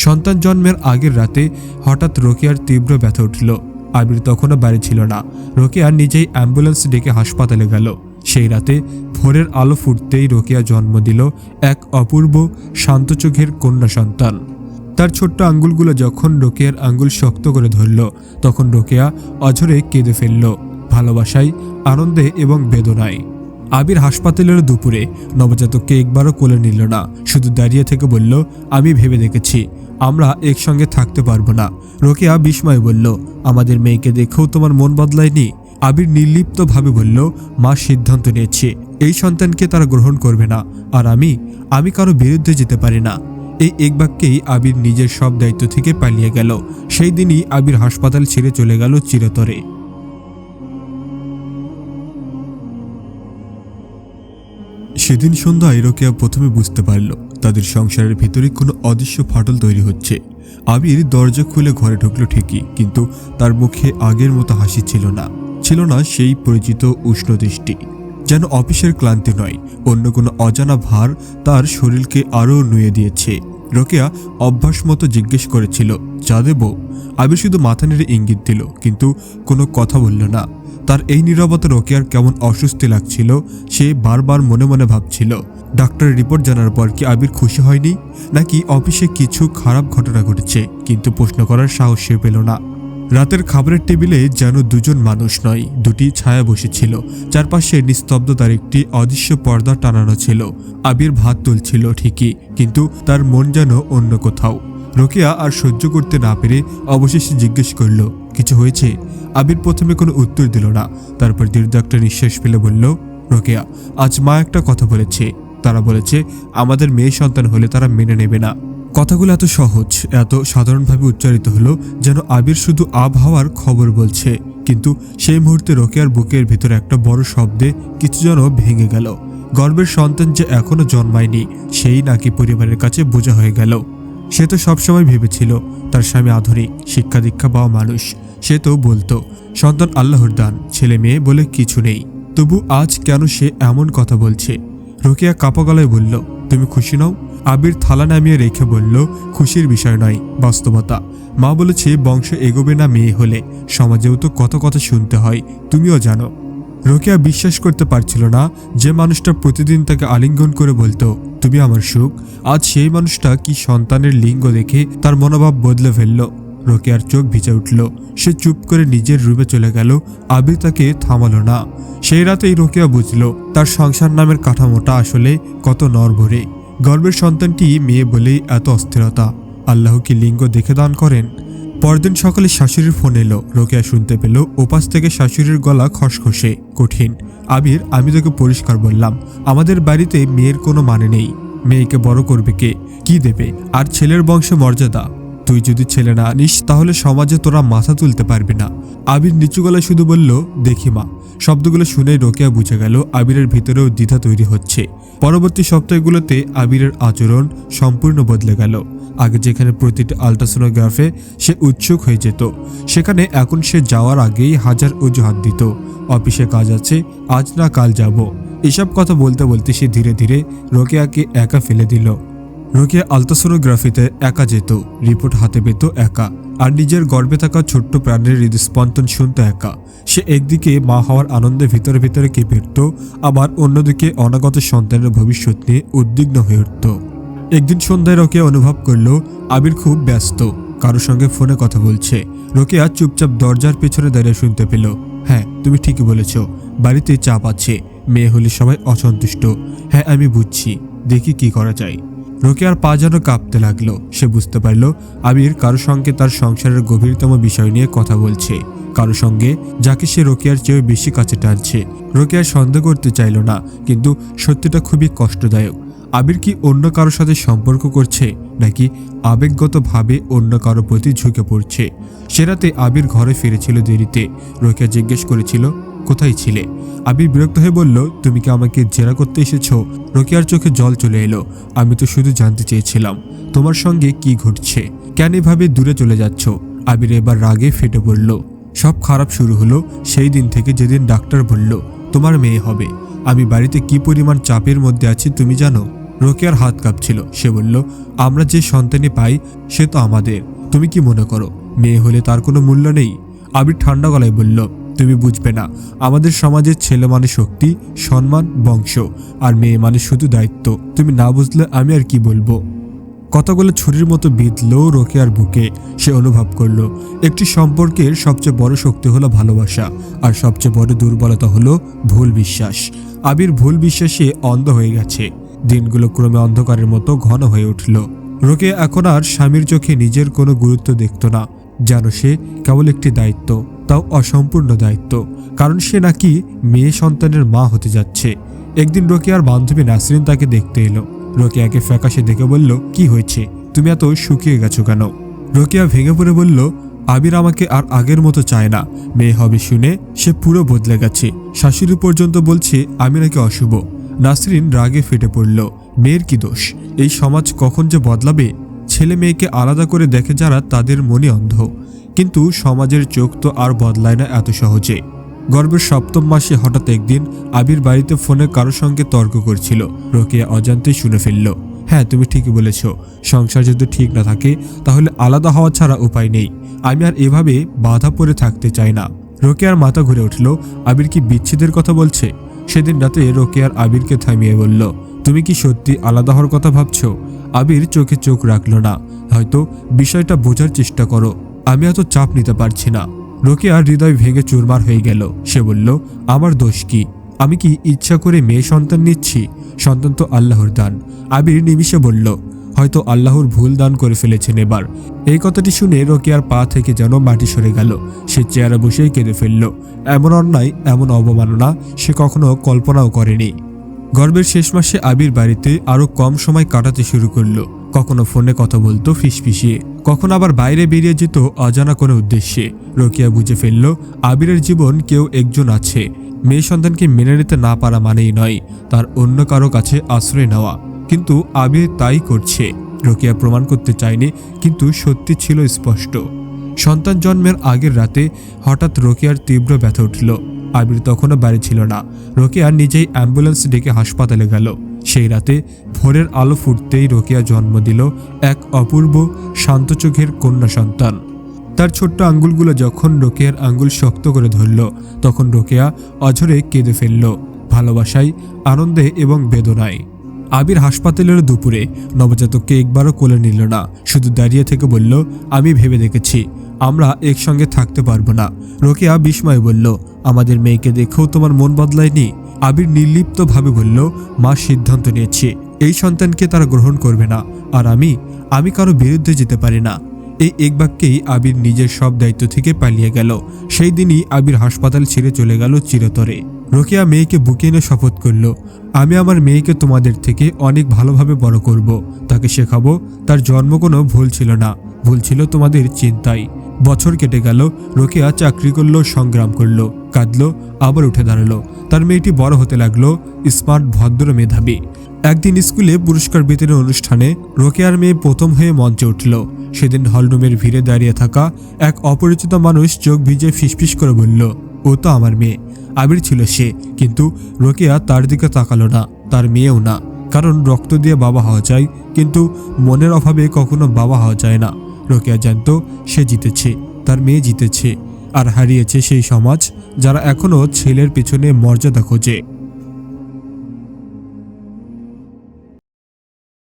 সন্তান জন্মের আগের রাতে হঠাৎ রোকেয়ার তীব্র ব্যথা উঠল। আবির তখনও বাড়ি ছিল না। রোকেয়া নিজেই অ্যাম্বুলেন্স ডেকে হাসপাতালে গেল। সেই রাতে ভোরের আলো ফুটতেই রোকেয়া জন্ম দিল এক অপূর্ব শান্ত চোখের কন্যা সন্তান। তার ছোট্ট আঙ্গুলগুলো যখন রোকেয়ার আঙ্গুল শক্ত করে ধরল, তখন রোকেয়া অঝরে কেঁদে ফেলল, ভালোবাসায়, আনন্দে এবং বেদনায়। আবির হাসপাতালের দুপুরে নবজাতককে একবারও কোলে নিল না, শুধু দাঁড়িয়ে থেকে বলল, আমি ভেবে দেখেছি আমরা একসঙ্গে থাকতে পারবো না। রোকেয়া বিস্ময়ে বলল, আমাদের মেয়েকে দেখেও তোমার মন বদলায়নি? আবির নির্লিপ্তভাবে বলল, মা সিদ্ধান্ত নিয়েছে এই সন্তানকে তারা গ্রহণ করবে না, আর আমি কারো বিরুদ্ধে যেতে পারি না। এই এক বাক্যেই আবির নিজের সব দায়িত্ব থেকে পালিয়ে গেল। সেই দিনই আবির হাসপাতাল ছেড়ে চলে গেল চিরতরে। সেদিন সন্ধ্যায় রোকেয়া প্রথমে বুঝতে পারল তাদের সংসারের ভেতরে কোনো অদৃশ্য ফাটল তৈরি হচ্ছে। আবির দরজা খুলে ঘরে ঢুকলো ঠিকই, কিন্তু তার মুখে আগের মতো হাসি ছিল না সেই পরিচিত উষ্ণ দৃষ্টি। যেন অফিসের ক্লান্তি নয়, অন্য কোনো অজানা ভার তার শরীরকে আরও নুয়ে দিয়েছে। রোকেয়া অভ্যাস মতো জিজ্ঞেস করেছিল, চা দেব? আবির শুধু মাথা নেড়ে ইঙ্গিত দিল, কিন্তু কোনো কথা বলল না। তার এই নীরবতা রোকেয়ার কেমন অস্বস্তি লাগছিল। সে বারবার মনে মনে ভাবছিল, ডাক্তারের রিপোর্ট জানার পর কি আবির খুশি হয়নি, নাকি অফিসে কিছু খারাপ ঘটনা ঘটেছে? কিন্তু প্রশ্ন করার সাহস সে পেল না। রাতের খাবারের টেবিলে যেন দুজন মানুষ নয়, দুটি ছায়া বসেছিল। চারপাশে নিস্তব্ধতার একটি অদৃশ্য পর্দা টানানো ছিল। আবির ভাত তুলছিল ঠিকই, কিন্তু তার মন যেন অন্য কোথাও। রোকেয়া আর সহ্য করতে না পেরে অবশেষে জিজ্ঞেস করল, কিছু হয়েছে? আবির প্রথমে কোনো উত্তর দিল না, তারপর দীর্ঘ একটা নিঃশ্বাস ফেলে বলল, রোকেয়া, আজ মা একটা কথা বলেছে। তারা বলেছে আমাদের মেয়ে সন্তান হলে তারা মেনে নেবে না। কথাগুলো এত সহজ, এত সাধারণভাবে উচ্চারিত হলো যেন আবির শুধু আবহাওয়ার খবর বলছে। কিন্তু সেই মুহূর্তে রোকেয়ার বুকের ভিতরে একটা বড় শব্দে কিছু যেন ভেঙে গেল। গর্ভের সন্তান যে এখনো জন্মায়নি, সেই নাকি পরিবারের কাছে বোঝা হয়ে গেল। সে তো সবসময় ভেবেছিল তার স্বামী আধুনিক, শিক্ষা দীক্ষা পাওয়া মানুষ। সে তো বলতো সন্তান আল্লাহর দান, ছেলে মেয়ে বলে কিছু নেই। তবু আজ কেন সে এমন কথা বলছে? রোকেয়া কাঁপা গলায় বলল, তুমি খুশি নও? আবির থালা নামিয়ে রেখে বলল, খুশির বিষয় নয়, বাস্তবতা। মা বলেছে বংশ এগোবে না মেয়ে হলে। সমাজেও তো কত কথা শুনতে হয়, তুমিও জানো। রোকেয়া বিশ্বাস করতে পারছিল না যে মানুষটা প্রতিদিন তাকে আলিঙ্গন করে বলতো তুমি আমার সুখ, আজ সেই মানুষটা কি সন্তানের লিঙ্গ দেখে তার মনোভাব বদলে ফেলল। রোকেয়ার চোখ ভিজে উঠল। সে চুপ করে নিজের রুমে চলে গেল। আবির তাকে থামালো না। সেই রাতেই রোকেয়া বুঝল তার সংসার নামের কাঠামোটা আসলে কত নড়বড়ে। গর্ভের সন্তানটি মেয়ে বলেই এত অস্থিরতা। আল্লাহ কি লিঙ্গ দেখে দান করেন? পরদিন সকালে শাশুড়ির ফোন এলো। রোকেয়া শুনতে পেল ওপাশ থেকে শাশুড়ির গলা খসখসে, কঠিন। আবির, আমি তোকে পরিষ্কার বললাম, আমাদের বাড়িতে মেয়ের কোনো মানে নেই। মেয়েকে বড় করবে কে? কি দেবে? আর ছেলের বংশ মর্যাদা। তুই যদি ছেলে না আনিস তাহলে সমাজে তোরা মাথা তুলতে পারবি না। আবির নিচু গলায় শুধু বলল, দেখি মা। শব্দগুলো শুনেই রোকেয়া বুঝে গেল আবিরের ভিতরেও দ্বিধা তৈরি হচ্ছে। পরবর্তী সপ্তাহগুলোতে আবিরের আচরণ সম্পূর্ণ বদলে গেল। আগে যেখানে প্রতিটি আল্ট্রাসোনোগ্রাফে সে উৎসুক হয়ে যেত, সেখানে এখন সে যাওয়ার আগেই হাজার অজুহাত দিত। অফিসে কাজ আছে, আজ না কাল যাব। এসব কথা বলতে বলতে সে ধীরে ধীরে রোকেয়াকে একা ফেলে দিল। রোকেয়া আল্ট্রাসোনোগ্রাফিতে একা যেত, রিপোর্ট হাতে পেত একা, আর নিজের গর্ভে থাকা ছোট্ট প্রাণের হৃদস্পন্দন শুনত একা। সে একদিকে মা হওয়ার আনন্দে ভিতরে ভিতরে কেঁপে উঠত, আবার অন্যদিকে অনাগত সন্তানের ভবিষ্যৎ নিয়ে উদ্বিগ্ন হয়ে উঠত। একদিন সন্ধ্যায় রোকেয়া অনুভব করল আবির খুব ব্যস্ত, কারোর সঙ্গে ফোনে কথা বলছে। রোকেয়া চুপচাপ দরজার পেছনে দাঁড়িয়ে শুনতে পেল, হ্যাঁ তুমি ঠিকই বলেছ, বাড়িতে চাপ আছে, মেয়ে হলে সবাই অসন্তুষ্ট। হ্যাঁ আমি বুঝছি, দেখি কি করা যায়। রোকেয়ার পা যেন কাঁপতে লাগলো। সে বুঝতে পারল আবির কারোর সঙ্গে তার সংসারের গভীরতম বিষয় নিয়ে কথা বলছে, কারো সঙ্গে যাকে সে রোকেয়ার চেয়ে বেশি কাছে টানছে। রোকেয়া সন্দেহ করতে চাইল না, কিন্তু সত্যিটা খুবই কষ্টদায়ক। আবির কি অন্য কারোর সাথে সম্পর্ক করছে, নাকি আবেগগতভাবে অন্য কারো প্রতি ঝুঁকে পড়ছে? সে রাতে আবির ঘরে ফিরেছিল দেরিতে। রোকেয়া জিজ্ঞেস করেছিল, কোথায় ছিলে? আবির বিরক্ত হয়ে বলল, তুমি কি আমাকে জেরা করতে এসেছো? রোকেয়ার চোখে জল চলে এলো। আমি তো শুধু জানতে চেয়েছিলাম তোমার সঙ্গে কি ঘটছে, কেন এভাবে দূরে চলে যাচ্ছ? আবির এবার রাগে ফেটে পড়ল। সব খারাপ শুরু হলো সেই দিন থেকে যেদিন ডাক্তার বলল তোমার মেয়ে হবে। আমি বাড়িতে কি পরিমাণ চাপের মধ্যে আছি তুমি জানো? রোকেয়ার হাত কাঁপছিল। সে বলল, আমরা যে সন্তানই পাই সে তো আমাদের। তুমি কি মনে করো মেয়ে হলে তার কোনো মূল্য নেই? আবির ঠান্ডা গলায় বলল, তুমি বুঝবে না। আমাদের সমাজের ছেলে মানে শক্তি, সম্মান, বংশ, আর মেয়ে মানে শুধু দায়িত্ব। তুমি না বুঝলে আমি আর কি বলবো। কথাগুলো ছুরির মতো বিঁধল রোকেয়ার বুকে। সে অনুভব করলো একটি সম্পর্কের সবচেয়ে বড় শক্তি হলো ভালোবাসা, আর সবচেয়ে বড় দুর্বলতা হলো ভুল বিশ্বাস। আবির ভুল বিশ্বাসে অন্ধ হয়ে গেছে। দিনগুলো ক্রমে অন্ধকারের মতো ঘন হয়ে উঠল। রোকেয়া এখন আর স্বামীর চোখে নিজের কোনো গুরুত্ব দেখত না। যেন সে কেবল একটি দায়িত্ব, তাও অসম্পূর্ণ দায়িত্ব, কারণ সে নাকি মেয়ে সন্তানের মা হতে যাচ্ছে। একদিন রোকেয়ার বান্ধবী নাসরিন তাকে দেখতে এলো। রোকেয়াকে ফ্যাকাশে দেখে বলল, কি হয়েছে, তুমি এত শুকিয়ে গেছো কেন? রোকেয়া ভেঙে পড়ে বলল, আবির আমাকে আর আগের মতো চায় না। মেয়ে হবে শুনে সে পুরো বদলে গেছে। শাশুড়ি পর্যন্ত বলছে আমি নাকি অশুভ। নাসরিন রাগে ফেটে পড়ল। মেয়ের কি দোষ? এই সমাজ কখন যে বদলাবে। ছেলে মেয়েকে আলাদা করে দেখে যারা, তাদের মনে অন্ধ। কিন্তু সমাজের চোখ তো আর বদলায় না এত সহজে। গর্ভের 7ম মাসে হঠাৎ একদিন আবির বাড়িতে ফোনে কারোর সঙ্গে তর্ক করছিল। রোকেয়া অজান্তেই শুনে ফেলল। হ্যাঁ, তুমি ঠিকই বলেছ। সংসার যদি ঠিক না থাকে তাহলে আলাদা হওয়া ছাড়া উপায় নেই। আমি আর এভাবে বাধা পড়ে থাকতে চাই না। রোকেয়ার মাথা ঘুরে উঠল। আবির কি বিচ্ছেদের কথা বলছে? সেদিন রাতে রোকেয়ার আবিরকে থামিয়ে বলল, তুমি কি সত্যি আলাদা হওয়ার কথা ভাবছো? আবির চোখে চোখ রাখল না। হয়তো বিষয়টা বোঝার চেষ্টা করো, আমি এত চাপ নিতে পারছি না। রোকেয়ার হৃদয় ভেঙে চুরমার হয়ে গেল। সে বলল, আমার দোষ কি? আমি কি ইচ্ছা করে মেয়ে সন্তান নিচ্ছি? সন্তান তো আল্লাহর দান। আবির নিমিষে বলল, হয়তো আল্লাহর ভুল দান করে ফেলেছেন এবার। এই কথাটি শুনে রোকেয়ার পা থেকে যেন মাটি সরে গেল। সে চেয়ারে বসেই কেঁদে ফেলল। এমন অন্যায়, এমন অবমাননা সে কখনো কল্পনাও করেনি। গর্ভের শেষ মাসে আবির বাড়িতে আরো কম সময় কাটাতে শুরু করলো। কখনো ফোনে কথা বলতো ফিসফিসিয়ে, কখনো আবার বাইরে বেরিয়ে যেত অজানা কোনো উদ্দেশ্যে। রোকেয়া বুঝে ফেলল আবিরের জীবন কেউ একজন আছে। মেয়ে সন্তানকে মেনে নিতে না পারা মানেই নয় তার অন্য কারো কাছে আশ্রয় নেওয়া। কিন্তু আবির তাই করছে। রোকেয়া প্রমাণ করতে চায়নি, কিন্তু সত্যি ছিল স্পষ্ট। সন্তান জন্মের আগের রাতে হঠাৎ রোকেয়ার তীব্র ব্যথা উঠল। আবির তখনও বাড়ি ছিল না। রোকেয়া নিজেই অ্যাম্বুলেন্স ডেকে হাসপাতালে গেল। সেই রাতে ভোরের আলো ফুটতেই রোকেয়া জন্ম দিল এক অপূর্ব শান্ত চোখের কন্যা সন্তান। তার ছোট্ট আঙ্গুলগুলো যখন রোকেয়ার আঙ্গুল শক্ত করে ধরল, তখন রোকেয়া অঝরে কেঁদে ফেলল, ভালোবাসায়, আনন্দে এবং বেদনায়। আবির হাসপাতালের দুপুরে নবজাতককে একবারও কোলে নিল না। শুধু দাঁড়িয়ে থেকে বলল, আমি ভেবে দেখেছি আমরা একসঙ্গে থাকতে পারবো না। রোকেয়া বিস্ময়ে বলল, আমাদের মেয়েকে দেখেও তোমার মন বদলায়নি? আবির নির্লিপ্তভাবে বলল, মা সিদ্ধান্ত নিয়েছে এই সন্তানকে তারা গ্রহণ করবে না, আর আমি কারো বিরুদ্ধে যেতে পারি না। এই এক বাক্যেই আবির নিজের সব দায়িত্ব থেকে পালিয়ে গেল। সেই দিনই আবির হাসপাতাল ছেড়ে চলে গেল চিরতরে। রোকেয়া মেয়েকে বুকে এনে শপথ করল, আমি আমার মেয়েকে তোমাদের থেকে অনেক ভালোভাবে বড় করব। তাকে শেখাবো তার জন্ম কোনো ভুল ছিল না, ভুল ছিল তোমাদের চিন্তাই। বছর কেটে গেল। রোকেয়া চাকরি করলো, সংগ্রাম করলো, কাঁদলো, আবার উঠে দাঁড়ালো। তার মেয়েটি বড় হতে লাগলো, স্মার্ট, ভদ্র, মেধাবী। একদিন স্কুলে পুরস্কার বিতরণ অনুষ্ঠানে রোকেয়ার মেয়ে প্রথম হয়ে মঞ্চে উঠল। সেদিন হলরুমের ভিড়ে দাঁড়িয়ে থাকা এক অপরিচিত মানুষ চোখ ভিজে ফিসফিস করে বলল, ও তো আমার মেয়ে। আবির ছিল সে, কিন্তু রোকেয়া তার দিকে তাকালো না, তার মেয়েও না। কারণ রক্ত দিয়ে বাবা হওয়া যায়, কিন্তু মনের অভাবে কখনো বাবা হওয়া যায় না। রোকেয়া জানত সে জিতেছে, তার মেয়ে জিতেছে, আর হারিয়েছে সেই সমাজ যারা এখনো ছেলের পিছনে মর্যাদা খোঁজে।